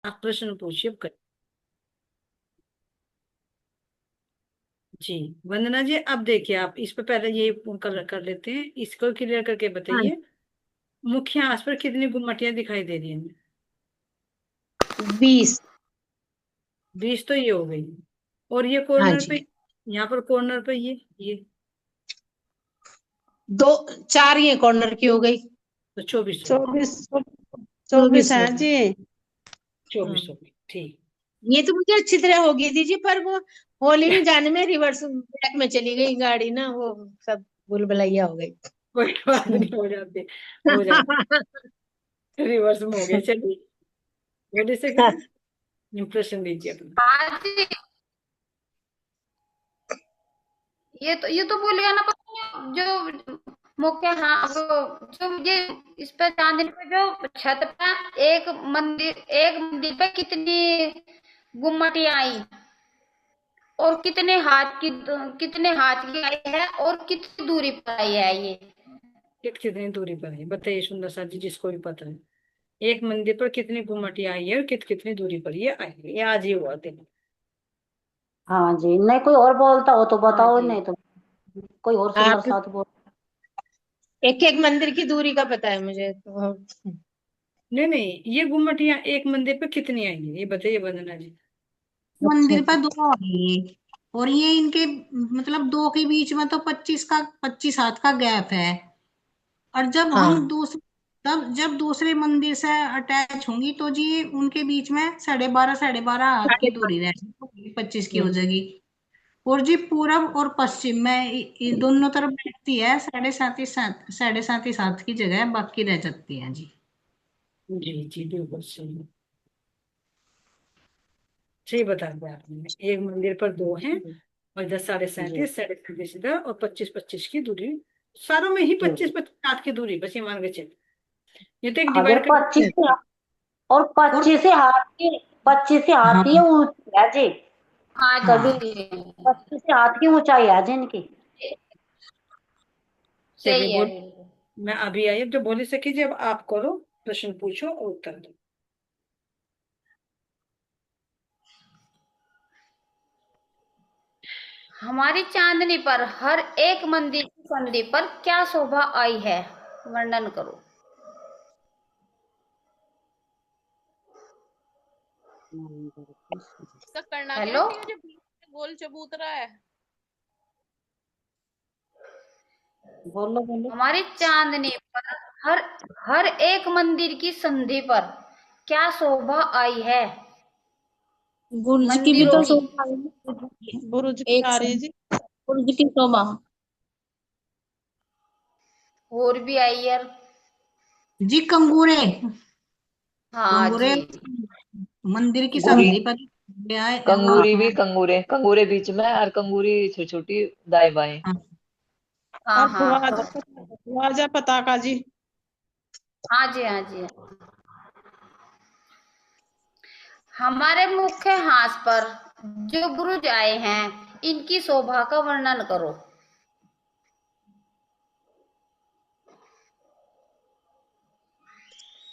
आप प्रश्न पूछिए अब। जी। वंदना जी, अब देखिए, आप इस पे पहले ये कर लेते हैं, इसको क्लियर करके हाँ। बताइए। मुख्य हाथ पर कितनी गुम्मटियां दिखाई दे रही हैं? 20। 20 तो ये हो गई। और ये हाँ कॉर्नर जी। पे, यहाँ पर कॉर्नर पे ये दो, चार ये कॉर्नर की हो गई। तो 24 हो गई। 24। 24 24 है हो गई। जी। 24 हाँ। हो गई, ठीक। ये तो मुझे अच्छी तरह होगी दीजिए, पर वो होली नहीं जाने में रिवर्स ब्रेक में चली गई गाड़ी ना, वो सब भूल-भुलैया हो गई। कोई बात नहीं, हो जाती, हो जाती। रिवर्स में हो गया, चलिए। वैसे से इम्प्रेशन दीजिए अपना। आज ये तो भूल गया ना, पर जो मुख्य, हाँ वो जो ये इस पे चांदनी पे जो छत पे एक मंदिर पे कितनी गुम्मटियां आई, और कितने हाथ की आई है, और कितनी दूरी पर आई है ये। कितनी दूरी पर है बताइए, सुंदर सा जी, जिसको भी पता है। एक मंदिर पर कितनी गुम्मटियां आई है और कितनी दूरी पर ये आई है, ये आज ही हुआ दिन। हाँ जी, नहीं कोई और बोलता हो तो हाँ बताओ, जी। नहीं तो कोई और सुंदर आप साथ बोल। एक एक मंदिर की दूरी का पता है मुझे तो। नहीं नहीं, ये गुम्मटियां एक मंदिर पे कितनी आई है, ये बताइए वंदना जी। अच्छा मंदिर अच्छा। पर दो है ये। और ये इनके मतलब दो के बीच में तो 25 हाथ का गैप है। और जब हम हाँ। दूसरे तब जब दूसरे मंदिर से अटैच होंगी तो जी उनके बीच में 12.5 हाथ की साढ़े दूरी रहेगी, 25 की हो पाँच। जाएगी। और जी पूरब और पश्चिम में दोनों तरफ बैठती है 7.5 की जगह बाकी रह जाती है जी। जी जी, बिल्कुल सही। सही बता दिया आपने, एक मंदिर पर दो हैं। और इधर साढ़े जी सैंतीस साढ़े सैंतीस इधर, और 25-25 की दूरी। सारों में ही जी। 25-25 की दूरी, बस ये मान के चलिए। ये तो एक अगर डिवाइड कर। 25 से और और 25 से हाथ की हाँ ऊंची है जी। हाँ कभी हाँ। जी, 25 से हाथ की ऊंचाई है जी इनकी। चलिए सही है बोल। बिल्कुल। मैं अभी आई, अब जो बोली सकी जी, अब आप करो, प्रश्न पूछो और उत्तर दो। हमारी चांदनी पर हर एक मंदिर की संधि पर क्या शोभा आई है, वर्णन करो। इसका करना क्या है हेलो। कि ये जो बीच में गोल चबूतरा है। बोलो बोलो। हमारी चांदनी पर हर हर एक मंदिर की संधि पर क्या शोभा आई है, बुर्ज की भी मंदिरों तो की। शोभा है। बुर्ज की एक आ रही सब है जी। बुर्ज की शोभा। और भी आई यार। जी कंगूरे। हाँ कंगूरे जी। मंदिर की गोल। संधि पर आए कंगूरी भी कंगूरे, कंगूरे बीच में और कंगूरी छोटी छोटी दाएं बाएं। हाँ हाँ और हाँ। ध्वजा पताका जी। हाँ जी, हाँ जी। हमारे मुख्य हाथ पर जो बुरुज आए हैं, इनकी शोभा का वर्णन करो।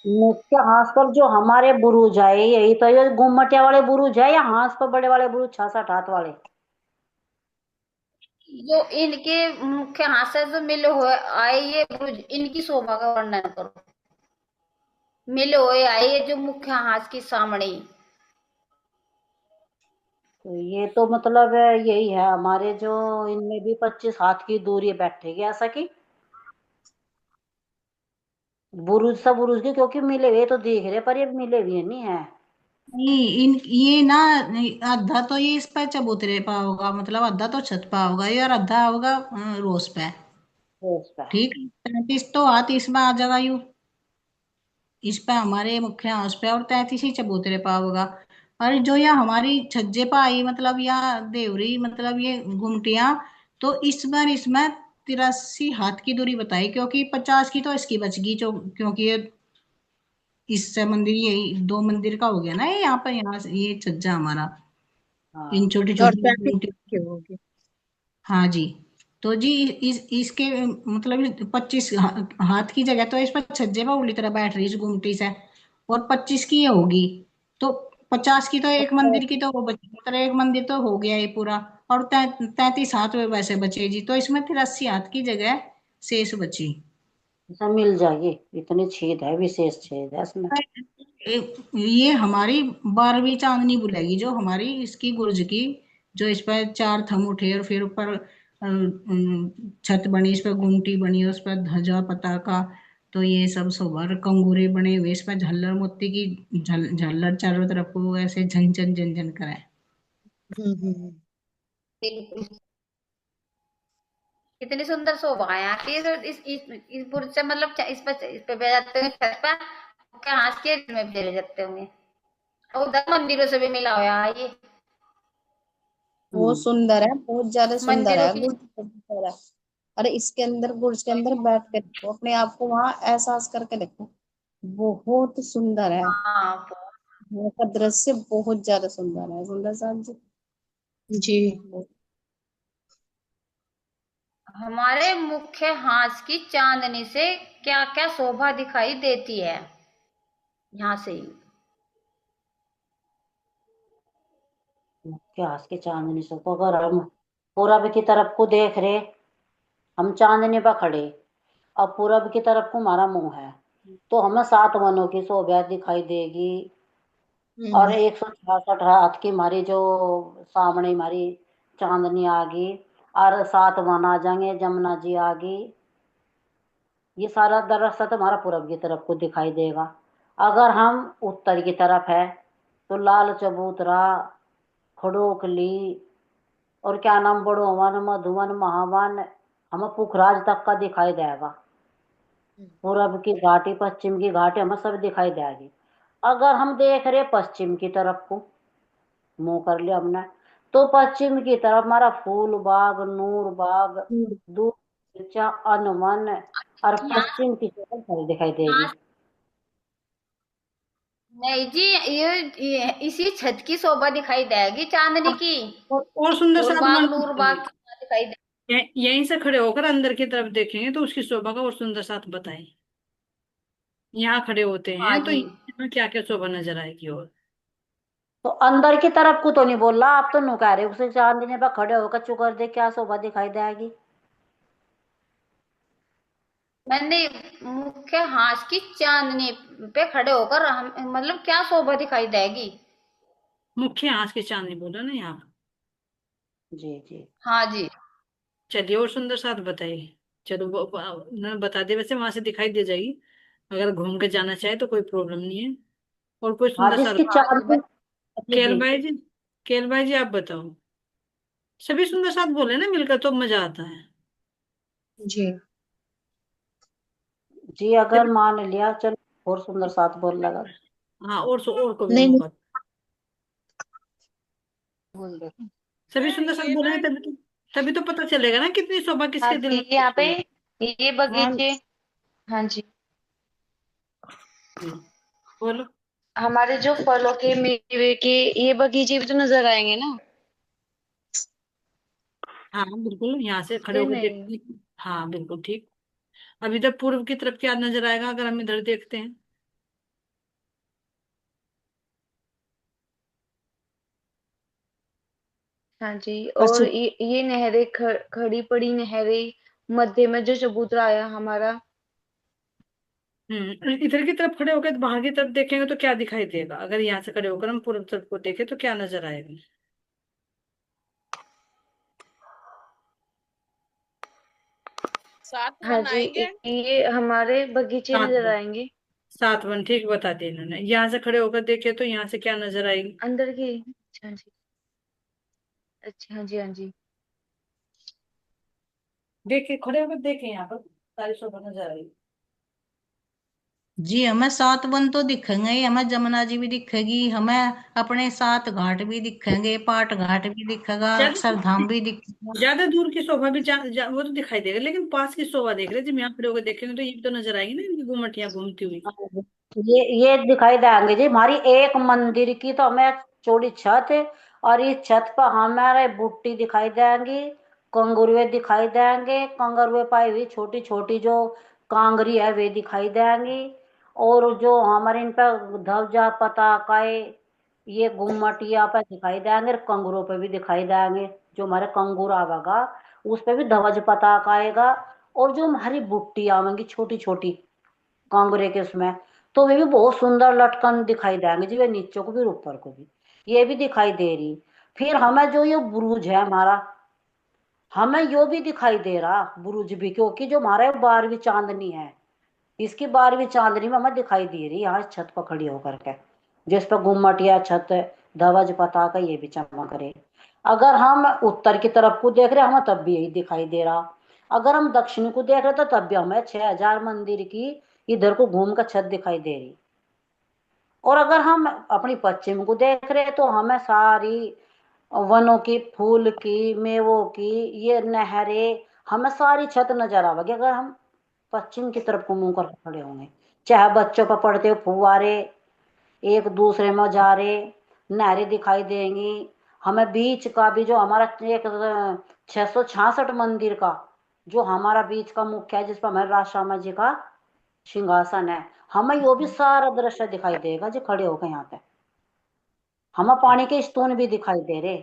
मुख्य हांस पर जो हमारे बुरुज है, यही तो ये गुम्मटिया वाले बुरुज है, या हांस पर बड़े वाले बुरुज 6-7 हाथ वाले? जो इनके मुख्य हाथ से जो मिले हुए आए ये बुरुज, इनकी शोभा का वर्णन करो। मिले हुए आए ये जो मुख्य हाथ की सामने। तो ये तो मतलब यही है हमारे, जो इनमें भी 25 हाथ की दूरी बैठेगी ऐसा कि बुरुज सा बुरुज की, क्योंकि मिले हुए तो दिख रहे, पर ये मिले हुए नहीं है। नहीं इन ये ना आधा तो ये इस पे चबूतरे पा होगा, मतलब आधा तो छत पा होगा ये, और आधा होगा रोस पे। तो इस पे ठीक है, 35 तो हाथ इसमें आ जाएगा यू। इस पे हमारे मुख्य हाउस पे, और 33 ही चबूतरे पा होगा। और जो यहाँ हमारी छज्जे पे आई मतलब या देवरी मतलब ये गुमटियां, तो इस बार इसमें 83 हाथ की दूरी बताई, क्योंकि 50 की तो इसकी बच गई जो, क्योंकि ये इससे मंदिर यही दो मंदिर का हो गया ना ये, यहाँ पर यहाँ से ये छज्जा हमारा इन हाँ। छोटी और छोटी 35 गुमटी। की होगी। हाँ जी। तो जी इसके मतलब 25 हाथ की जगह तो इस पर छज्जे पर उल्टी तरह बैठ रही इस गुमटी से। और 25 की ये होगी। तो 50 की तो एक मंदिर की तो वो बची, मतलब एक मंदिर तो हो गया ये पूरा। और 33 हाथ वे वैसे बचे जी, तो इसमें फिर 80 हाथ की जगह शेष बची। सब मिल जाएगी, इतनी छेद है, विशेष छेद है इसमें। ये हमारी 12वीं चांदनी बुलेगी, जो हमारी इसकी गुर्ज की, जो इस पर 4 थम उठे और फिर ऊपर छत बनी, इस पर गुमटी बनी, उस पर ध्वजा पताका, तो ये सब सोबर कंगूरे बने हुए, इस पर झल्लर मोती की झल्लर चारों तरफ को ऐसे झन झन झन झन कराए। बिल्कुल। कितनी सुंदर शोभा है यहाँ की। तो इस बुर्ज से मतलब इस पे बैठ जाते होंगे छत पर, क्या हंस के में चले जाते होंगे। और उधर मंदिरों से भी मिला हुआ है ये, बहुत सुंदर है, बहुत ज्यादा सुंदर मंदिरों है की। गुर्ज तो बहुत है। अरे इसके अंदर, गुर्ज के अंदर बैठ के देखो, अपने आप को वहां एहसास करके देखो, बहुत सुंदर है। हाँ वहाँ का दृश्य बहुत ज्यादा सुंदर है, सुंदर साहब जी। जी। हमारे मुख्य हास की चांदनी से क्या क्या शोभा दिखाई देती है, यहाँ से ही। इतिहास की चांदनी से तो अगर हम पूरब की तरफ को देख रहे, हम चांदनी पर खड़े, अब पूरब की तरफ को हमारा मुंह है, तो हमें 7 वनों की शोभा दिखाई देगी। और 166 हाथ की हमारी जो सामने हमारी चांदनी आ गई, और 7 वन आ जाएंगे, जमुना जी आ गई। ये सारा दरअसल हमारा पूरब की तरफ को दिखाई देगा। अगर हम उत्तर की तरफ है, तो लाल चबूतरा, खड़ोकली, और क्या नाम, बड़ोवन, मधुवन, महावन, हमें पुखराज तक का दिखाई देगा। पूरब की घाटी, पश्चिम की घाटी हमें सब दिखाई देगी। अगर हम देख रहे पश्चिम की तरफ को, मुंह कर लिया हमने, तो पश्चिम की तरफ हमारा फूल बाग, नूर बाग, दूध, अनवन, और यहाँ पश्चिम की तरफ घर दिखाई देगी। यहाँ नहीं जी, इसी छत की शोभा दिखाई देगी चांदनी अब की। और सुंदर फूल साथ बाग मान नूर बाग की कहाँ दिखाई दे। यहीं से खड़े होकर अंदर की तरफ देखेंगे तो उसकी शोभा का और सुंदर साथ बताएं। यहाँ खड़े होते हाँ हैं तो जी। यहाँ क्या क्या शोभा नजर आएगी। और तो अंदर की तरफ को तो नहीं बोल रहा, आप तो नु कह रहे हो उसे चांदनी पर खड़े होकर चुकर दे, क्या शोभा दिखाई देगी। मैंने मुख्य हास की चांदनी पे खड़े होकर हम मतलब क्या शोभा दिखाई देगी। मुख्य हाथ की चांदनी बोला ना यहाँ। जी जी। हाँ जी। चलिए और सुंदर साथ बताइए। चलो उन्होंने बता दिया, वैसे वहां से दिखाई दे जाएगी, अगर घूम के जाना चाहे तो कोई प्रॉब्लम नहीं है। और कोई हाँ, सुंदर साथ। जिसकी हाँ जी चांदनी। जी केल जी। भाई जी, केल भाई जी आप बताओ। सभी सुंदर साथ बोले ना मिलकर तो मजा आता है। जी। जी अगर सभी। मान लिया, चलो और सुंदर साथ बोल लगा। हाँ और को भी नहीं नहीं। मौका। बोल दो। सभी सुंदर साथ ये ना, बोलेंगे तभी तो पता चलेगा ना कितनी शोभा हाँ किसके दिल जी, में यहाँ पे बसती है। ये हाँ बगीचे। हाँ जी। बोलो। हमारे जो फलों के, मेवे के ये बगीचे भी तो नजर आएंगे ना। हाँ बिल्कुल, यहाँ से खड़े ये होकर नहीं। देखते। हाँ बिल्कुल ठीक। अब इधर पूर्व की तरफ क्या नजर आएगा अगर हम इधर देखते हैं। हाँ जी, और पश्चिम। ये नहरें, खड़ी पड़ी नहरें, मध्य में जो चबूतरा आया हमारा। इधर की तरफ खड़े होकर बाहर की तरफ देखेंगे तो क्या दिखाई देगा, अगर यहाँ से खड़े होकर हम पूर्व तरफ को देखें तो क्या नजर आएगा। सात हाँ वन जी, आएंगे। ये हमारे बगीचे सात नजर वन। आएंगे। 7 1 ठीक बता दिया इन्होंने। यहाँ से खड़े होकर देखे तो यहाँ से क्या नजर आएगी। अंदर की। अच्छा जी। अच्छा, हाँ जी, हाँ जी। देखे, खड़े होकर देखे, यहाँ पर सारी शोभा नजर आएगी। जी हमें 7 वन तो दिखेंगे ही, हमें जमुना जी भी दिखेगी, हमें अपने 7 घाट भी दिखेंगे, पाट घाट भी दिखेगा, ज्यादा अक्षरधाम भी दिखेगा। ज्यादा दूर की शोभा भी वो तो दिखाई देगा, लेकिन पास की शोभा देख रहे जब यहाँ खड़े होकर देखेंगे तो ये भी तो नजर आएगी ना, इनकी गुमटियां घूमती हुई। ये दिखाई देंगे जी, हमारी एक मंदिर की तो हमें चौड़ी छत है, और इस छत पर हमारे बुट्टी दिखाई देंगी, कंगुरुए दिखाई देंगे, कंगरुए पाई हुई छोटी छोटी जो कांगरी है वे दिखाई देंगी। और जो हमारे इन पर ध्वजा पताकाए, ये गुम्मटिया पे दिखाई देंगे, कंगूरों पे भी दिखाई देंगे। जो हमारे कंगूर आवेगा उस पे भी ध्वज पताका आएगा। और जो हमारी बुट्टी आवेंगी छोटी छोटी कांगड़े के उसमें, तो वे भी बहुत सुंदर लटकन दिखाई देंगे जी, वे नीचे को भी और ऊपर को भी, ये भी दिखाई दे रही। फिर हमें जो ये बुरुज है हमारा, हमें यो भी दिखाई दे रहा बुरुज भी, क्योंकि जो हमारा ये 12वीं चांदनी है, इसकी 12वीं चांदनी में हमें दिखाई दे रही यहाँ छत पर खड़ी होकर के, जिस पर गुम्मटिया छत ध्वज पताका ये भी चमक रहे। अगर हम उत्तर की तरफ को देख रहे हमें तब भी यही दिखाई दे रहा। अगर हम दक्षिण को देख रहे तो तब भी हमें 6000 मंदिर की इधर को घूम कर छत दिखाई दे रही। और अगर हम अपनी पश्चिम को देख रहे तो हमें सारी वनों की, फूल की, मेवों की, ये नहरें, हमें सारी छत नजर आवेगी अगर हम पश्चिम की तरफ को मुंह कर खड़े होंगे। चाहे बच्चों पर पड़ते हो फुवारे, एक दूसरे में जा रहे, नहरें दिखाई देंगी। हमें बीच का भी जो हमारा एक 666 मंदिर का जो हमारा बीच का मुख्य है, जिस पर हमारे राजश्यामा जी का सिंहासन है, हमें यो भी सारा दृश्य दिखाई देगा जो खड़े होकर यहाँ पे। हमें पानी के स्तून भी दिखाई दे रहे,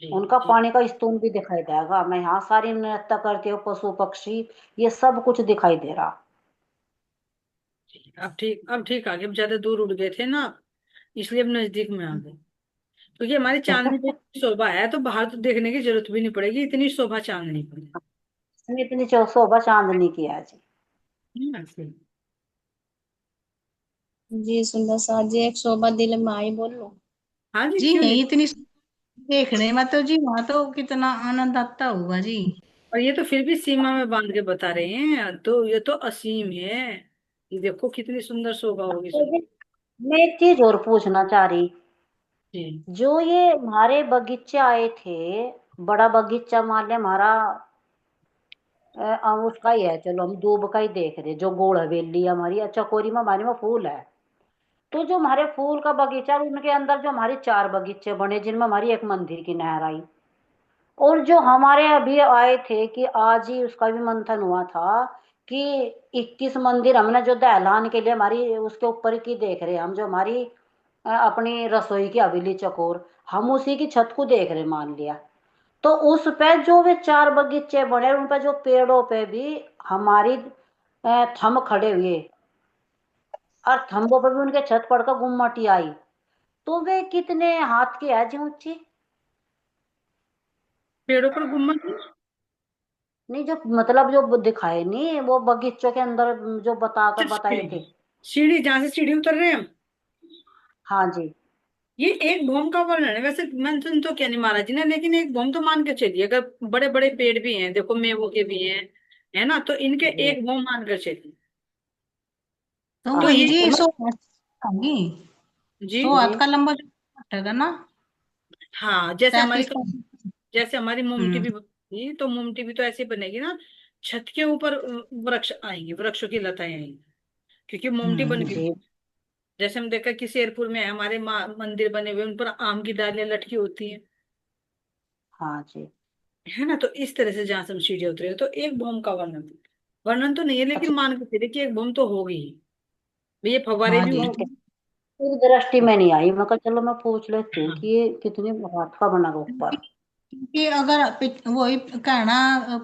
जी उनका जी। पानी का स्तून भी दिखाई देगा। मैं यहाँ सारी नृत्य करते हो, पशु पक्षी, ये सब कुछ दिखाई दे रहा। अब ठीक आ गए, अब ज्यादा दूर उड़ गए थे ना, इसलिए अब नजदीक में आ गए। क्योंकि हमारी चांदनी पे इतनी शोभा है तो बाहर तो देखने की जरूरत भी नहीं पड़ेगी, इतनी शोभा चांदनी पर है। इतनी इतनी शोभा चांदनी की है जी। ना? सही। जी सुंदर सा जी, एक शोभा दिल में आई, बोल लो। हाँ जी, जी क्यों नहीं। नहीं, इतनी देखने में तो जी वहां तो कितना आनंद आता होगा जी। और ये तो फिर भी सीमा में बांध के बता रहे हैं, तो ये तो असीम है। ये देखो कितनी सुंदर शोभा होगी सब। मैं एक चीज और पूछना चाह रही। जी जो ये हमारे बगीचे आए थे, बड़ा बगीचा मान लिया हमारा, उसका ही है, चलो हम दूब का ही देख रहे, जो गोल हवेली हमारी, अच्छा कोरी में हमारे में फूल है। तो जो हमारे फूल का बगीचा है, उनके अंदर जो हमारे 4 बगीचे बने, जिनमें हमारी एक मंदिर की नहर आई। और जो हमारे अभी आए थे कि आज ही उसका भी मंथन हुआ था कि 21 मंदिर हमने जो दहलान के लिए हमारी उसके ऊपर की देख रहे हैं हम, जो हमारी अपनी रसोई की हवेली चकोर, हम उसी की छत को देख रहे मान लिया। तो उस पे जो वे 4 बगीचे बने, उन पे जो पेड़ों पे भी हमारी थंब खड़े हुए, और थंबों पे भी उनके छत पड़कर गुम्मटी आई। तो वे कितने हाथ की है जी ऊंची? पेड़ों पर गुम्मद है? नहीं, जो मतलब जो दिखाए नहीं वो बगीचों के अंदर जो बताकर अच्छा, बताए सीढ़ी। थे। सीढ़ी, जहां से सीढ़ी उतर रहे हैं हम। हाँ जी। ये एक भौम का वर्णन है वैसे, मेंशन तो क्या नहीं महाराज जी ने, लेकिन एक भौम तो मान के चलिए, अगर बड़े बड़े पेड़ भी हैं, देखो मेवों के भी हैं, है ना, तो इनके जी। एक भौम मान कर चलिए। तो तो वही ये जी तो मैं 100 होगी। जी। 100 हाथ जी। का लंबा जो है ना, हाँ, जैसे हमारी 33 का। जैसे हमारी मोमटी हम्म। भी बनेगी, तो मोमटी भी तो ऐसे बनेगी ना, छत के ऊपर वृक्ष आएंगे, वृक्षों की लताएं आएंगी, क्योंकि मोमटी बन गई। जी। जैसे हम देखा कि शेरपुर में है, हमारे मंदिर बने हुए, उन पर आम की डालियां लटकी होती हैं, हाँ जी। है ना। तो इस तरह से जहां से हम सीढ़ी उतरे, तो एक भौम का वर्णन, वर्णन तो नहीं है, लेकिन मान के चलिए कि एक भौम तो होगी ही। भाई ये फव्वारे हाँ भी जी। नहीं, होंगे। इस दृष्टि में नहीं आई, मैं कहा चलो मैं पूछ लेती हूँ हाँ। कि ये कितनी हाथ का बना हुआ ऊपर। क्योंकि अगर वही कहना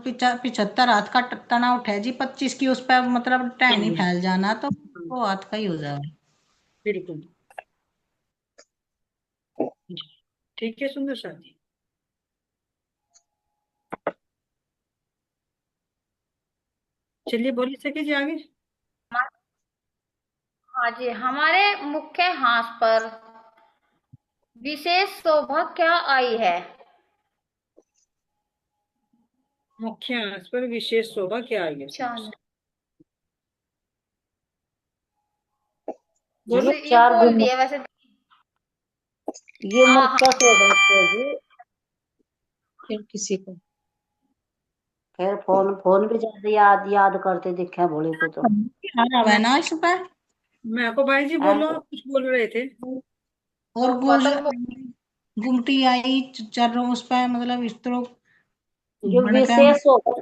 75 हाथ का तना उठे जी, 25 की उस पर मतलब टहनी हम्म, फैल जाना, तो हाँ, वो हाथ का ही हो जाएगा। बिल्कुल। जी, ठीक है सुंदर सर जी। चलिए बोलिए सके जी आगे। हाँ जी, हमारे मुख्य हाथ पर विशेष शोभा क्या आई है? मुख्य अंश पर विशेष शोभा क्या आई है? चांद। ये बोलो। ये 4 बोल गुम्मट, दिया वैसे। ये हाँ मुख्य हाँ। शोभा है जी। फिर किसी को खैर फोन फोन भी ज्यादा याद याद करते दिखे भोले को तो। आ रहा है ना इस पर। मैं को भाई जी हैं? बोलो, आप कुछ बोल रहे थे। और गुर्ज मतलब गुमटी आई चर्रों उस पर, मतलब इस तरह जो बन के। विशेष शोभा,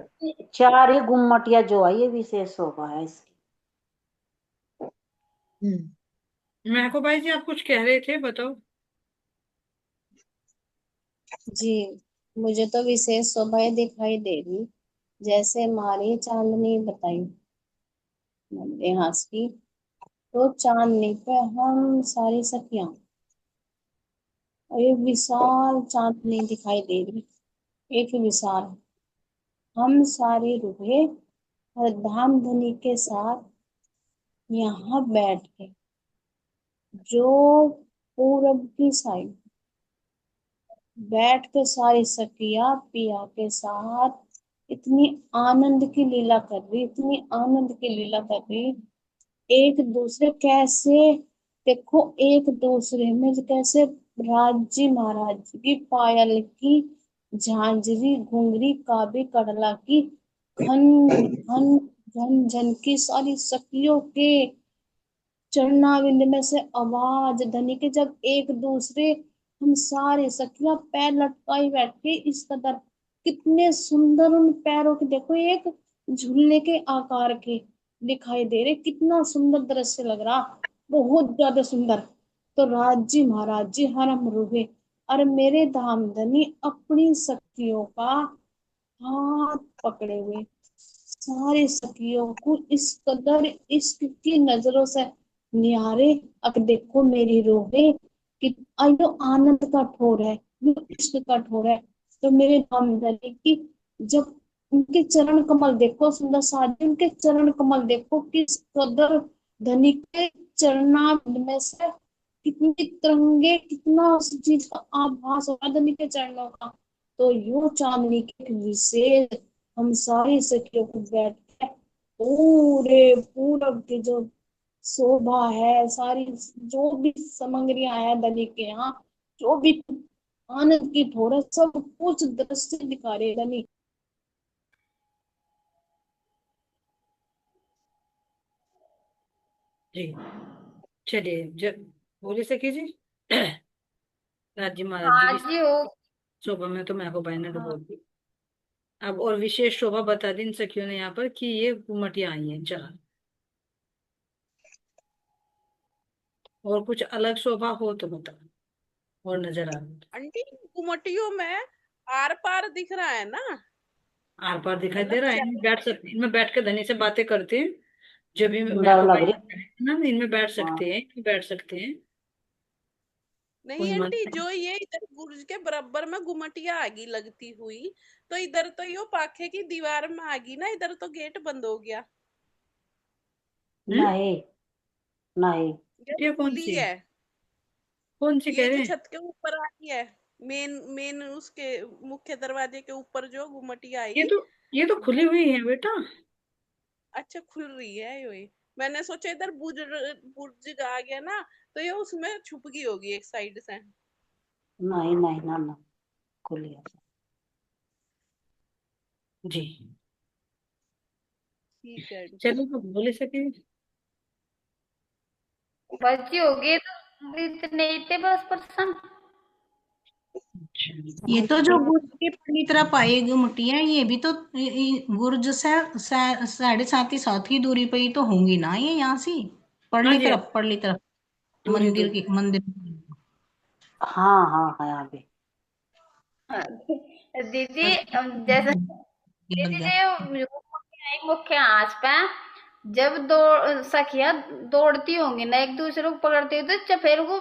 4 ही गुम्मटिया जो है, ये विशेष शोभा है इसकी। हम्म महको भाई जी, आप कुछ कह रहे थे, बताओ। जी, मुझे तो विशेष शोभाएं दिखाई दे रही, जैसे हमारी चांदनी बताई मेरे हंस की। तो चांदनी पे हम सारी सखियां, और एक विशाल चांदनी दिखाई दे रही, एक विशाल। हम सारे रुपए और धाम धनी के साथ यहाँ बैठ के, जो पूरब की साइड बैठ के सारी सखियां पिया के साथ इतनी आनंद की लीला कर रही, इतनी आनंद की लीला कर रही। एक दूसरे कैसे, देखो एक दूसरे में कैसे राज जी महाराज जी की पायल की झांझरी घुंघरी काबी कड़ला की खन खन झन झन की सारी सखियों के चरणाविंद में से आवाज धनी के, जब एक दूसरे हम सारे सखियां पैर लटकाई बैठे इस कदर, कितने सुंदर उन पैरों के, देखो एक झूलने के आकार के दिखाई दे रहे, कितना सुंदर दृश्य लग रहा, बहुत ज्यादा सुंदर। तो राज जी महाराज जी हरम रुहे, और मेरे धाम धनी अपनी सखियों का हाथ पकड़े हुए सारे सखियों को इस कदर इश्क की नजरों से निहारे। अब देखो मेरी रोहे कि यो आनंद का ठोर है, यो इश्क का ठोर है। तो मेरे नामधनी की जब उनके चरण कमल देखो, सुंदर साजी उनके चरण कमल देखो, किस कदर धनी के चरना में से कितने तिरंगे, कितना उस चीज का आभास हो रहा है धनी के चरणों का। तो यो चांदनी के एक विशेष, हम सारी सखियों को बैठ के पूरे पूरब की जो शोभा है, सारी जो भी सामग्रियां है दली के यहाँ, जो भी आनंद की ठोर है, सब कुछ दृश्य दिखा रहे दली। जी, चलिए, जब बोले सखी जी। राज्य महाराज जी हाँ की जी हो। शोभा में तो महको भाई ने तो हाँ बोल दी। अब और विशेष शोभा बता दी इन सखियों ने यहाँ पर कि ये घुमटियां आई हैं चार। और कुछ अलग शोभा हो तो बताओ, और नजर आ रही तो। आंटी गुमटियों में आर पार दिख रहा है ना? आर पार दिखाई दे मतलब रहा है, इनमें चैनल बैठ सकते, इनमें बैठ के धनी से बातें करते हैं। जब भी डर महको लग भाई रही। ना, इनमें बैठ हाँ। सकते हैं, इनमें बैठ सकते हैं। नहीं कोई मन आंटी, नहीं। जो ये इधर बुर्ज के बराबर में गुमटिया आगी लगती हुई, तो इधर तो यो पाखे की दीवार में आगी ना, इधर तो गेट बंद हो गया। हम्म। नहीं, नहीं। ये ये कौन खुली सी है? है, कौन सी कह ये रहे जो हैं? छत के ऊपर आई है, मेन मेन उसके मुख्य दरवाजे के ऊपर जो गुमटिया ये आई। तो ये तो खुली हुई है बेटा। अच्छा, खुल रही है यो ही। मैंने सोचा इधर बुर्ज बुर्ज आ गया ना, तो ये उसमें छुप गई होगी एक साइड से। नहीं नहीं ना ना, खुली है। जी, ठीक है आंटी। चलो तो बोले सके। बच्ची होगी तो इतने ही थे बस पर्सन। अच्छा। ये तो जो गुर्ज की पहली तरफ आई गुमटियां, ये भी तो गुर्ज से 7.5 की दूरी पे ही तो होंगी ना, ये यहाँ से हाँ परली जी, हाँ, तरफ, परली तरफ दूरी मंदिर दूरी। की, मंदिर। हाँ हाँ हाँ, यहाँ पे। दीदी जैसे दीदी जो मुख्य आस पे जब दो सखियां दौड़ती होंगी ना एक दूसरे को पकड़ती हुई, तो चफेरों को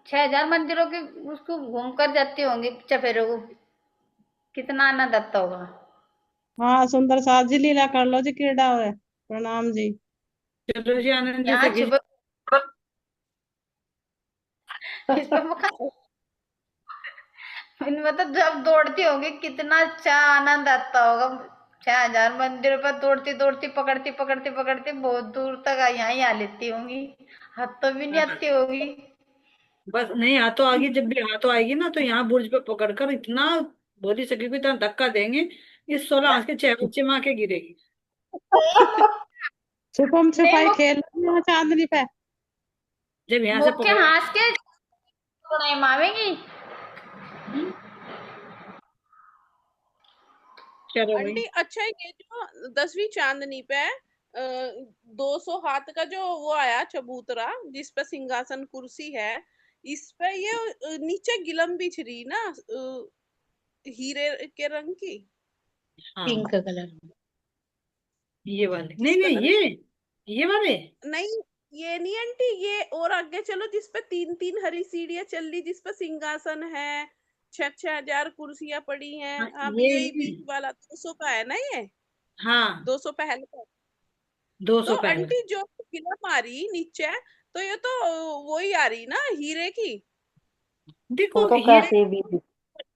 6,000 मंदिरों के उसको घूम कर जाती होंगी चफेरों को, कितना आनंद आता होगा। हाँ, सुंदर साथ जी लीला कर लो जी, कीड़ा है। प्रणाम जी। चलो जी, आनंद जी यहाँ सखी छुप जी। इस पे मुखा इनमें तो जब दौड़ती होंगी कितना अच्छा आनंद आता होगा। 6,000 मंदिरों पर दौड़ती दौड़ती पकड़ती पकड़ती पकड़ती बहुत दूर तक यहाँ ही आ लेती होंगी, हाथों भी नहीं हाँ, आती होगी। बस नहीं, हाथों आगे, जब भी हाथों आएगी ना तो यहाँ बुर्ज पे पकड़कर इतना बोली सखी को इतना धक्का देंगे, इस 16 आंख के 6 बच्चे माँ के गिरेगी। छुपम नहीं छुपाई खेल रही हो चांदनी पे। जब यहाँ से मुख्य पकड़े। हास के थोड़ा मावेंगी। हम्म, चलो भाई। आंटी अच्छा, ये जो 10वीं चांदनी पे 200 हाथ का जो वो आया चबूतरा जिस पे सिंहासन कुर्सी है, इस पे ये नीचे गिलम बिछ रही ना हीरे के रंग की। हाँ पिंक कलर। ये वाले, किस नहीं नहीं, कलर? ये वाले। नहीं, ये नहीं आंटी, ये और आगे चलो जिस पे 3-3 हरी सीढ़ियां चल रही, जिस पे सिंहासन है, 6-6 हजार कुर्सियां पड़ी हैं। हाँ हाँ भी यही ये, बीच वाला 200 का है ना ये, हाँ 200 पहले का। तो 200 पहले। आंटी जो फिल्म आ रही नीचे, तो ये तो वही आ रही ना हीरे की। वो देखो तो हीरे कैसे भी,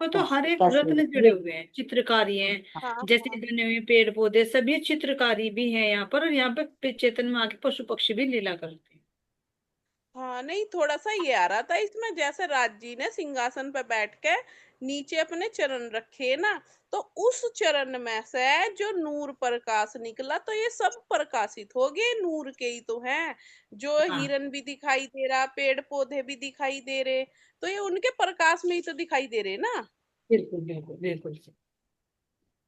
में तो हर एक कैसे रत्न जुड़े भी। हुए हैं, चित्रकारी है, हाँ जैसे हाँ बने हुए पेड़ पौधे सब, ये चित्रकारी भी है यहाँ पर। और यहाँ पे चेतन में आके पशु पक्षी भी लीला करते हैं। हाँ, नहीं थोड़ा सा ये आ रहा था इसमें, जैसे राज जी ने सिंहासन पे बैठ के नीचे अपने चरण रखे ना, तो उस चरण में से जो नूर प्रकाश निकला, तो ये सब प्रकाशित हो गए, नूर के ही तो हैं। जो हाँ हिरन भी दिखाई दे रहा, पेड़ पौधे भी दिखाई दे रहे, तो ये उनके प्रकाश में ही तो दिखाई दे रहे ना। बिल्कुल बिल्कुल बिल्कुल।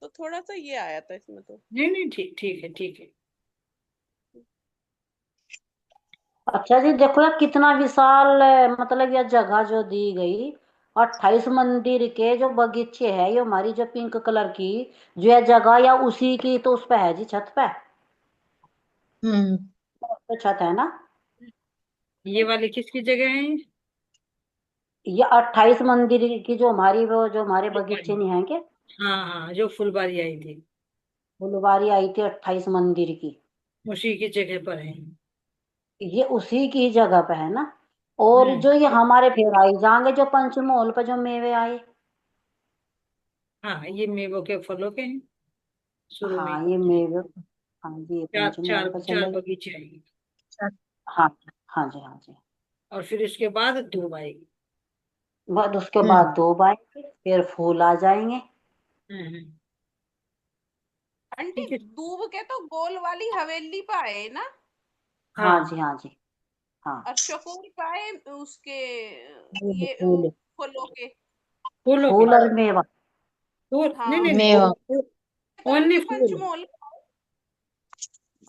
तो थोड़ा सा ये आया था इसमें तो। नहीं नहीं, ठीक ठीक है, ठीक है। अच्छा जी देखो यार कितना विशाल मतलब यह जगह जो दी गई, 28 मंदिर के जो बगीचे है, ये हमारी जो पिंक कलर की जो है जगह, या उसी की तो उस पे है जी, छत पे। हम्म। तो छत है ना। ये वाली किसकी जगह है? ये 28 मंदिर की जो हमारी, वो जो हमारे बगीचे फुलबाड़ी। नहीं है के, हाँ हाँ, जो फुलबाड़ी आई थी फुलवारी आई थी 28 मंदिर की, उसी की जगह पर है। ये उसी की ही जगह पे है ना। और हम्म। जो ये हमारे फिर आई जाएंगे जो पंचमोल पे जो मेवे आए, हाँ ये मेवों के फलों के हैं, शुरू में हाँ ही। ये मेवे, हाँ जी ये चार पंचमोल चार पे चार चले गए। बगीचे आएंगे। हाँ, हाँ जी, हाँ जी। और फिर इसके बाद धूप आएगी। बाद उसके बाद हम्म। 2 बार फिर फूल आ जाएंगे। हम्म। आंटी ठीक है। दूब के तो गोल वाली हवेली पे आए ना, हाँ हाँ जी, हाँ जी। हाँ, और शकूर पे आए उसके फूल ये फूल, फलों के। फूलों के। फूल और मेवा। फूल नहीं हाँ नहीं मेवा। नहीं, तो ओनली आंटी फूल। पंचमोल।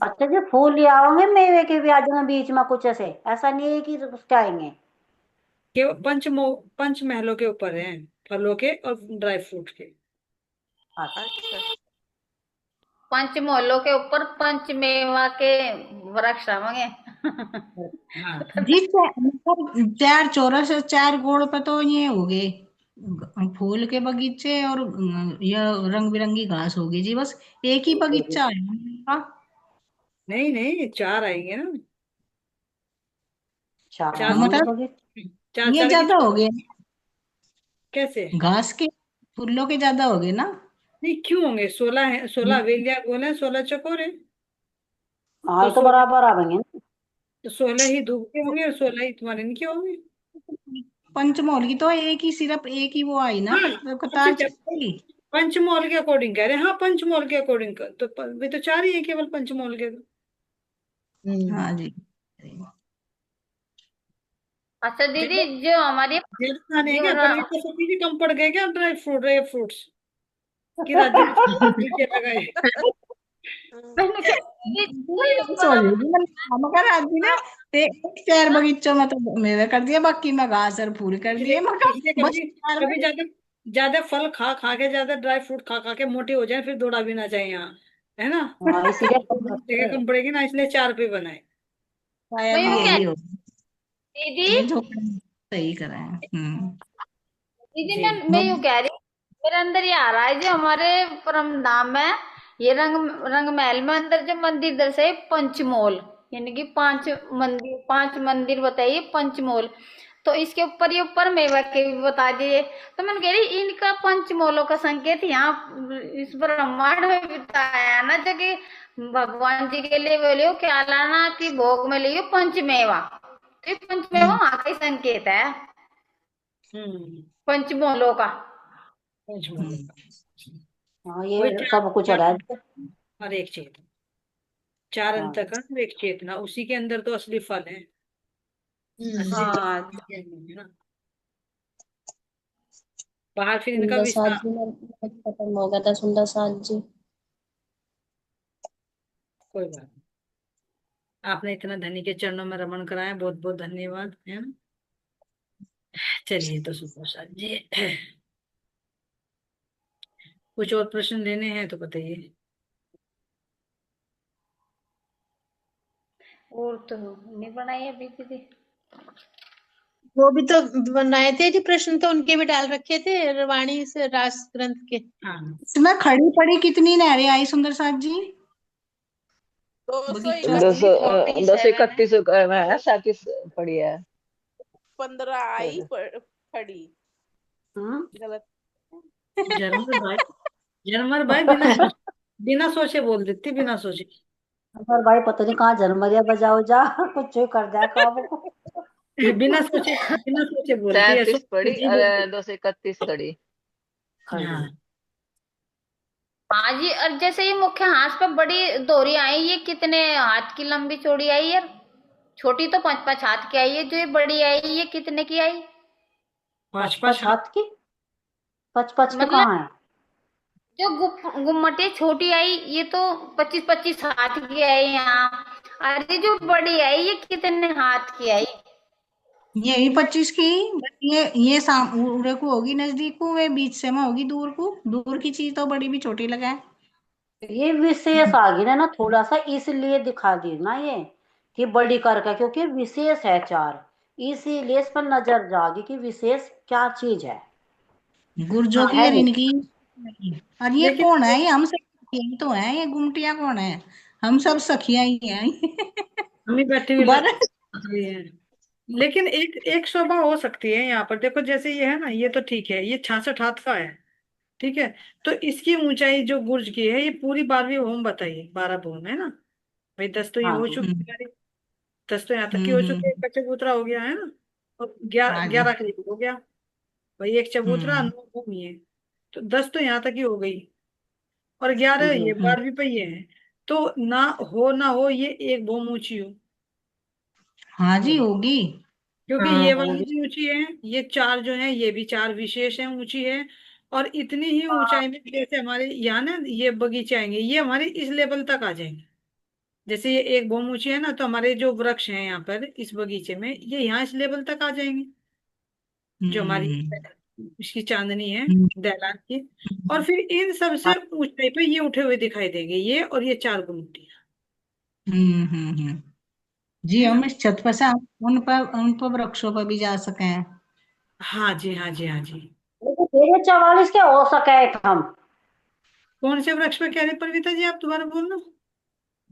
अच्छा जी फूल ले आओगे मेवे के भी आ जाएंगे बीच में कुछ ऐसे, ऐसा नहीं है कि उसके आएंगे। के पंच महलों के ऊपर हैं, फलों के और ड्राई फ्रूट के। अच्छा। अच्छा पंच मोहल्लों के ऊपर पंच मेवा के वृक्ष आवेंगे। हाँ जी मतलब 4 चौरस 4 गोल पे तो ये हो गए फूल के बगीचे, और ये रंग बिरंगी घास होगी जी, बस एक ही बगीचा है उनका। नहीं नहीं, चार आएंगे ना। चार चार होंगे मतलब बगीचे। चार ये चार की ज्यादा हो गए, कैसे? घास के फूलों के ज्यादा हो गए ना। नहीं क्यों होंगे, 16 है, 16 वेलिया गोल है, 16 चकोर है। हाँ तो ये तो 16, बराबर आवेंगे ना। तो 16 ही धूप के होंगे और 16 ही तुम्हारे इनके होंगे। पंचमोल की तो एक ही, सिर्फ एक ही वो आई ना, हाँ तो अच्छा कतार अच्छा, चल गई। पंचमोल के अकॉर्डिंग कह रहे हैं, हाँ पंचमोल के अकॉर्डिंग कर तो वे तो चार ही है केवल पंचमोल के तो। हम्म। हाँ जी। अच्छा दीदी, ज्यादा जो हमारी ज्यादा खाने हैं जो क्या, पर ये तो सब चीजें कम पड़ गए क्या, ड्राई फ्रूट ड्राई फ्रूट्स की राज्य में टीके लगाए। मैंने कहा दीदी, कोई सो ऊपर जाएगी हम कर आदमी ने, ते 4 बगीचों में तो मेवे कर दिया, बाकी में घास और फूल कर दिए, इसलिए मगर इसलिए बस कभी 4 में। कभी ज्यादा ज्यादा फल खा खा के, ज्यादा ड्राई फ्रूट खा खा के मोटे हो जाए, फिर दौड़ा भी ना चाहिए यहाँ, है ना। हाँ इसीलिए जगह कम पड़ेगी ना, इसलिए चार पे बनाए। शायद मैं यूं कह यही हो, दीदी ये जो सही करा है। दीदी जी मैं यूं कह रही हूँ, मेरे अंदर ये आ रहा है, जो हमारे परम धाम है, ये रंग महल में अंदर जो मंदिर दर्शाए पंचमोल, यानी कि 5 मंदिर बताइए पंचमोल। तो इसके ऊपर ये ऊपर मेवा के भी बता दिए। तो मैंने कह रही इनका पंचमोलों का संकेत यहाँ इस ब्रह्मांड में बताया ना, जो कि भगवान जी के लिए बोलियो क्या लाना कि भोग में लियो पंचमेवा, तो ये पंचमेवा वहां का ही संकेत है, हम्म। पंचमोलों का। पंचमोल का। हाँ वही ये चार सब कुछ चार रह। और एक चेतना, चार हाँ अंतःकरण और एक चेतना, उसी के अंदर तो असली फल है, असली तो हाँ है ना। बाहर फिर इनका सुंदर साथ विस्तार। जी में खत्म हो गया था, सुंदर साथ जी। कोई बात नहीं। आपने इतना धनी के चरणों में रमण कराया, बहुत बहुत धन्यवाद, है ना। चलिए तो सुप्रसाद जी, कुछ और प्रश्न लेने हैं तो बताइए। और तो नहीं बनाई अभी दीदी। वो भी तो बनाए थे जी, प्रश्न तो उनके भी डाल रखे थे, वाणी से राष्ट्र ग्रंथ के। हाँ, इसमें खड़ी पड़ी कितनी नहरें आई सुंदर साथ जी? 231 बगीचों दो सौ फोर्टी 231 में है, 37 पड़ी है। 15 आई खड़ी। हम्म। गलत। जर्मन भाई, जर्मन भाई बिना सोचे बोल देती, बिना सोचे। पर भाई पता नहीं कहाँ झरमरिया बजाओ जा कुछ कर दिया काम को। बिना सोचे बोलती है, 37 सोच पड़ी जी और बोलती। 231 खड़ी खड़ी। हाँ, हाँ जी। और जैसे ये मुख्य हाथ पे बड़ी दोहरी आई, ये कितने हाथ की लंबी चौड़ी आई यार? छोटी तो 5-5 हाथ की आई है, जो ये बड़ी आई ये कितने की आई? पाँच पच पाँच पच हाथ की, पच पच के मतलब कहाँ है? जो गुम्मटी छोटी आई ये तो 25-25 हाथ की आई यहाँ। अरे जो बड़ी आई ये कितने हाथ की आई? ये भी 25 की। ये उरे को होगी नजदीक को, वे बीच से में होगी दूर को। दूर की चीज तो बड़ी भी छोटी लगा है। ये विशेष आ गई ना थोड़ा सा, इसलिए दिखा दी ना ये कि बड़ी करके, क्योंकि विशेष है चार, इसीलिए इस पर नजर जागी कि विशेष क्या चीज है। गुर्जों हाँ, की है और नहीं। इनकी। और ये लेकिन कौन है? ये हम सब सखियां ही तो है, ये गुमटियां कौन है? हम सब सखियां ही हैं। हम ही बैठे हुए बर ये हैं। लेकिन एक एक शोभा हो सकती है यहाँ पर, देखो जैसे ये है ना, ये तो ठीक है, ये 66 हाथ का है, ठीक है। तो इसकी ऊंचाई जो गुर्ज की है, ये पूरी 12वीं भूम बताइए, 12 भूम है ना भाई, 10 तो ये हाँ हो जी। चुकी है हमारी, 10 तो यहाँ तक की हो चुकी है, हम्म। एक चबूतरा हो गया है ना, और 11 हाँ जी। 11 करीब हो गया भाई, एक चबूतरा हम्म 9 भूमि है, तो 10 तो यहाँ तक ही हो गई, और 11 जी। ये 12वीं पे ये है। तो ना हो ये एक भूम ऊंची हो, हाँ जी होगी। क्योंकि हाँ ये वाली होगी। भी ऊंची है, ये चार जो है ये भी चार विशेष है, ऊंची है। और इतनी ही ऊंचाई में जैसे हमारे यहाँ ना ये बगीचे आएंगे, ये हमारे इस लेवल तक आ जाएंगे। जैसे ये एक बहुत ऊंची है ना, तो हमारे जो वृक्ष हैं यहाँ पर इस बगीचे में, ये यहाँ इस लेवल तक आ जाएंगे, जो हमारी हम्म इसकी चांदनी है हम्म दहलान की। और फिर इन सबसे ऊंचाई पे ये उठे हुए दिखाई देंगे, ये और ये चार गुमटियां, हम्म। जी, है ना। हम इस छत पर से उन पर वृक्षों पर भी जा सके हैं। हाँ जी, हाँ जी, हाँ जी। लेकिन तेरे 44 के हो सके एक हम। कौन से वृक्ष पे कह रहे परविता जी, आप दोबारा बोलना।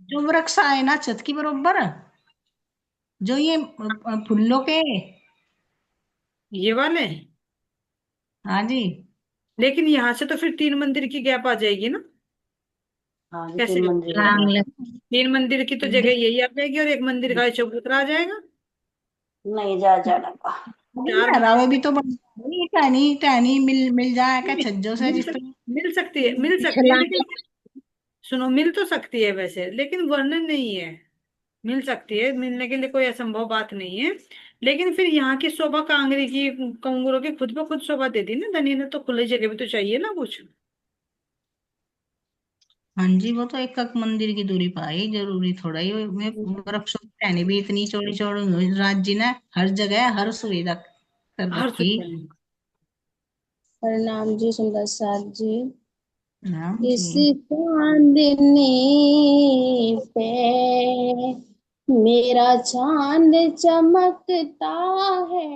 जो वृक्ष आए ना छत की बरोबर, जो ये फूलों के। ये वाले। हाँ जी। लेकिन यहाँ से तो फिर 3 मंदिर की गैप आ जाएगी ना, हाँ जी, कैसे 3 मंदिर होगा? हो गया। 3 मंदिर की तो जगह यही आ जाएगी, और एक मंदिर का चबूतरा आ जाएगा। नहीं जा जाना। चार रावे भी तो टहनी टहनी मिल मिल जाए क्या मिल छज्जों से, मिल जिस सक, तरह मिल सकती है, लेकिन सुनो, मिल तो सकती है वैसे, लेकिन वर्णन नहीं है। मिल सकती है, मिलने के लिए कोई असंभव बात नहीं है। लेकिन फिर यहाँ की शोभा कांगड़ी की, कंगूरों की खुद ब खुद शोभा दे दी ना धनी ने, तो खुली जगह भी तो चाहिए ना कुछ। हाँ जी, वो तो एक मंदिर की दूरी पर आई, जरूरी थोड़ा ही मैं वृक्षों की टहनी भी इतनी चौड़ी चौड़ी राज जी ने हर जगह हर सुविधा कर हर रखी। सुविधा है। प्रणाम जी सुंदर साथ जी। राम जी। इस चांदनी पे मेरा चांद चमकता है,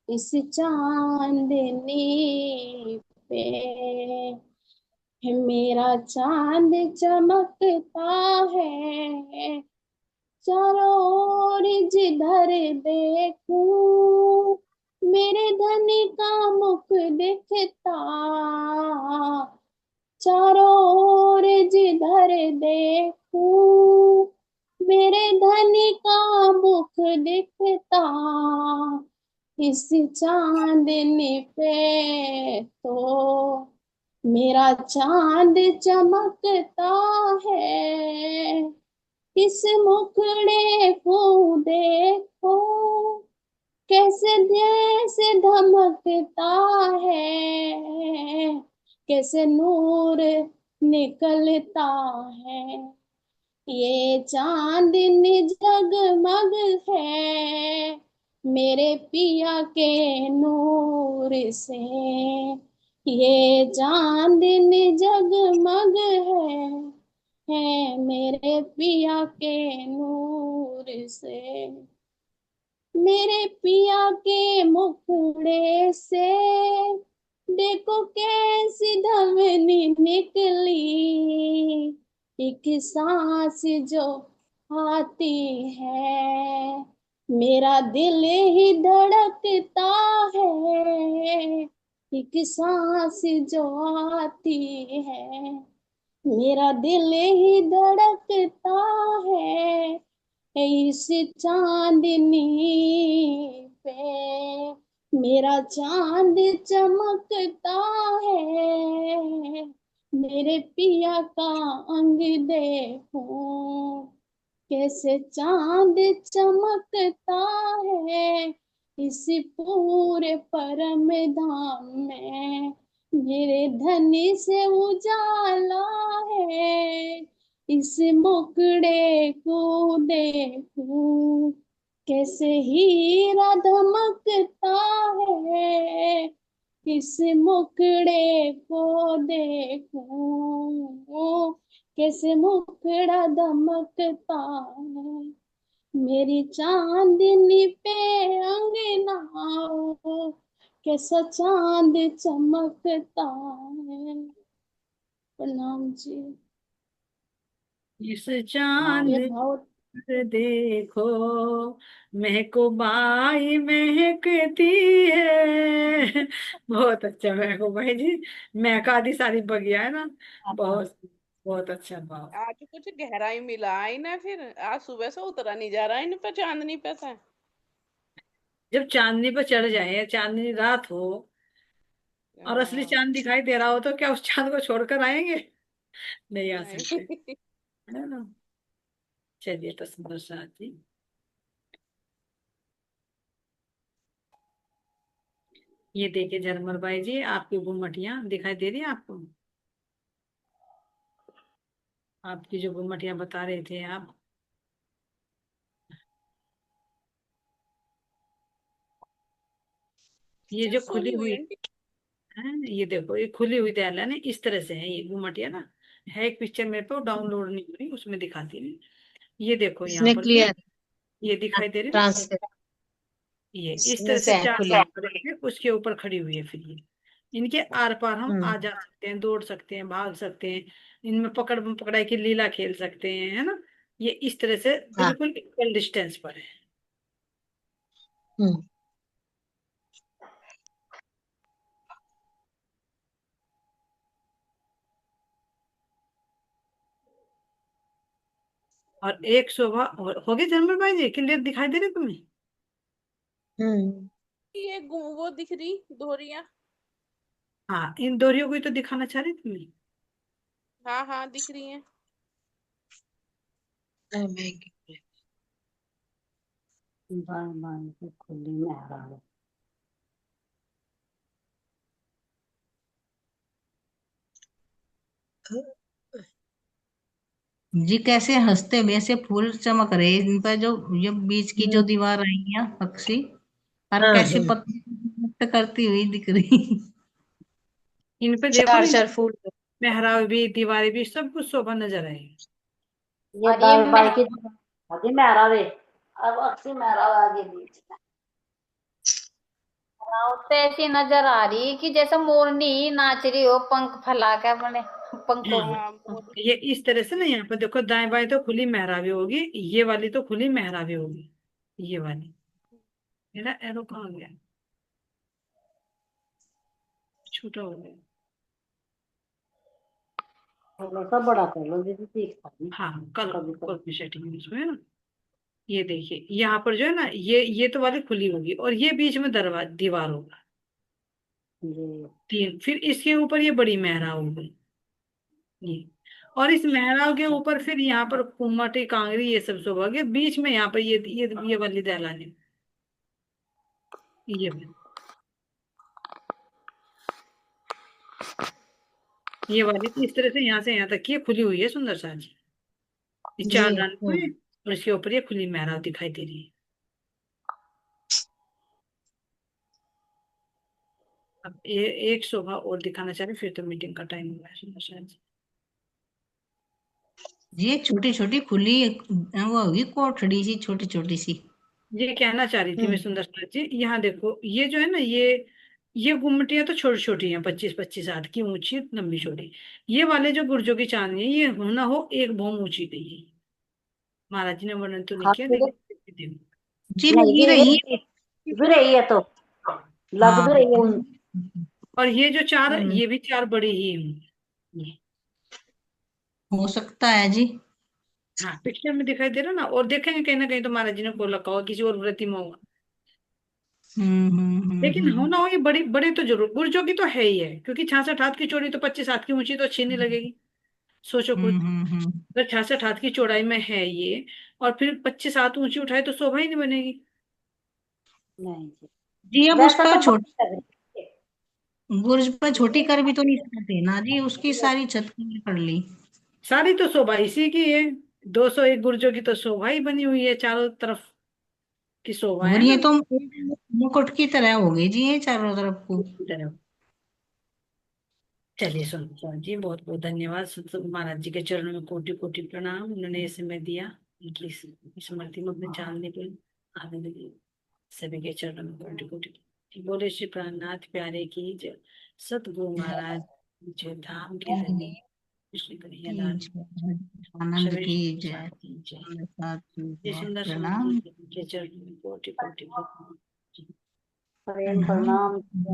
इस चांदनी पे मेरा चांद चमकता है। चारों ओर जिधर देखूं मेरे धनी का मुख दिखता। चारों ओर जिधर देखूं मेरे धनी का मुख दिखता। इस चांदनी पे तो मेरा चांद चमकता है। इस मुखड़े को देखो कैसे जैसे धमकता है, कैसे नूर निकलता है। ये चांदनी जगमग है मेरे पिया के नूर से, ये चांदनी जगमग है मेरे पिया के नूर से, मेरे पिया के मुखड़े से देखो कैसी धमनी निकली, एक सांस जो आती है मेरा दिल ही धड़कता है, एक सांस जो आती है मेरा दिल ही धड़कता है, इस चांदनी पे मेरा चांद चमकता है, मेरे पिया का अंग देखो कैसे चांद चमकता है, इस पूरे परम धाम में मेरे धनी से उजाला है, इस मुखड़े को देखूं कैसे हीरा धमकता है, इस मुखड़े को देखूं कैसे मुखड़ा दमकता है, मेरी चांदनी पे अंगना कैसा चांद चमकता है। प्रणाम जी। इस चांद ये भाव पर देखो महको बाई महकती है। बहुत अच्छा महको भाई जी, महका दी सारी बगिया है ना। बहुत बहुत अच्छा भाव। आज कुछ गहराई मिला है ना, फिर आज सुबह से उतरा नहीं जा रहा इन पे चांदनी पे से। जब चांदनी पर चढ़ जाए या चांदनी रात हो और असली हाँ, चांद दिखाई दे रहा हो तो क्या उस चांद को छोड़कर आएंगे? नहीं आ सकते, नहीं। है ना। चलिए तो सुंदर साथ जी, ये देखिए झरमर भाई जी, आपकी गुमटियां दिखाई दे रही है आपको? आपकी जो गुमटियां बता रहे थे आप, ये अच्छा जो खुली सोनी हुई हुई आंटी। है, ये देखो ये खुली हुई दयाला ने इस तरह से है ये गुमटिया ना। है एक पिक्चर मेरे पे, डाउनलोड नहीं हुई, उसमें दिखाती नहीं। ये देखो यहाँ इसने पर जो है, क्लियर ये दिखाई दे रही है ना, ट्रांसलेट ये इस इसमें तरह से से है चार खुली। चांद रख के उसके ऊपर खड़ी हुई है। फिर ये इनके आर पार हम हम्म। आ जा सकते हैं, दौड़ सकते हैं, भाग सकते हैं, इनमें पकड़ पकड़ाई की लीला खेल सकते हैं, है ना। ये इस तरह से हाँ। बिल्कुल इक्वल डिस्टेंस पर है। हम्म। और एक शोभा हो गई जनरल भाई जी, क्लियर दिखाई दे रही तुम्हें? हम्म। ये वो दिख रही दोहरिया। हाँ, इन दोरियों को ही तो दिखाना चाह रही थी। हाँ हाँ दिख रही है। महंगी। बार बार की खुली मेहराब। जी कैसे हंसते हुए ऐसे फूल चमक रहे इन पर, जो ये बीच की जो हम्म। दीवार आई है पक्षी, और हाँ कैसी हाँ। पत्ती करती हुई दिख रही। इन पे देखो चार ना, चार फूल। मेहराब भी, दीवारें भी, सब कुछ शोभा नजर आएगी। ये और ये दाई बाई की आगे मेहराब है, अब अक्सी मेहराब आगे बीच में। रात तो ऐसी नजर आ रही कि जैसे मोरनी ही नाच रही हो पंख फैला के अपने पंखों हाँ, हाँ में। ये इस तरह से ना, यहाँ पर देखो दाएं बाएं तो खुली मेहराबी होगी, ये वाली तो खुली मेहराबी होगी, ये वाली। मेरा एरो कहाँ गया? छोटा हो गया। थोड़ा सा बड़ा कर लो दीदी, दिखता नहीं हाँ, कल कभी कल कभी। की सेटिंग इसमें है ना। ये देखिए यहाँ पर जो है ना, ये तो वाली खुली होगी और ये बीच में दरवाजा दीवार होगा, जी। तीन। फिर इसके ऊपर ये बड़ी मेहराब होगी, ये। और इस मेहराब के ऊपर फिर यहाँ पर कुम्मटी कांगरी ये सब शोभा के बीच में, यहाँ पर ये वाली दहलानी, ये वाली इस तरह से यहाँ से यहाँ तक की खुली हुई है सुंदर सा जी, ये 4 जी दाने हुए और इसके ऊपर ये खुली मेहराब दिखाई दे रही है। अब एक शोभा और दिखाना चाह रही, फिर तो मीटिंग का टाइम हुआ है शायद। ये छोटी छोटी खुली वो होगी कोठड़ी सी, छोटी छोटी सी। ये कहना चाह रही थी मैं सुंदर जी, यहाँ देखो ये जो है ना, ये गुम्मटियां तो छोटी छोटी हैं, 25-25 हाथ की ऊंची लंबी चौड़ी। ये वाले जो गुर्जों की चांदनी है, ये होना हो एक भौम ऊंची गई है। महाराज जी ने वर्णन तो नहीं हाँ किया, तो लेकिन देखो। जी नहीं लगी जी, रही ये भी रही है तो लग हाँ भी रही है और ये जो 4, हम्म, ये भी 4 बड़ी ही होंगी ये। हो सकता है जी। हाँ, पिक्चर में दिखाई दे रहा ना, और देखेंगे कहीं ना कहीं तो महाराज जी ने को रखा होगा किसी और व्रती में होगा। लेकिन हो ना हो ये बड़ी बड़े तो जरूर, गुर्जों की तो है ही है, क्योंकि 66 हाथ की चौड़ी तो 25 हाथ की ऊंची तो अच्छी नहीं लगेगी। सोचो खुद, अगर 66 हाथ की चौड़ाई में है ये, और फिर 25 हाथ ऊंची उठाए तो शोभा ही नहीं बनेगी। नहीं जी। जी अब उस वैसा पर तो छोटी बड़ी लग रही है। गुर्ज पर छोटी कर भी तो नहीं सकते ना जी, उसकी सारी छत कवर कर ली। सारी तो शोभा इसी की है। 201 गुर्जों की तो शोभा ही बनी हुई है, चारों तरफ की शोभा और है ये ना। तो मुकुट की तरह हो गई जी ये चारों तरफ को। चलिए सुन जी, बहुत बहुत धन्यवाद। महाराज जी के चरणों में कोटि कोटि प्रणाम, उन्होंने ये समय दिया, उनकी स्मृति में अपने चांदनी पे आने लगी। सभी के चरणों में कोटि कोटि बोले। श्री प्राणनाथ प्यारे की जय। सतगुरु महाराज जय। धाम के धनी श्री कन्हैया लाल आनंद सभी की जय। साथ की जय। साथ की ये जय। सुंदर सुमन प्रणाम जी के चरणों में कोटि कोटि प्रणाम। प्रेम प्रणाम।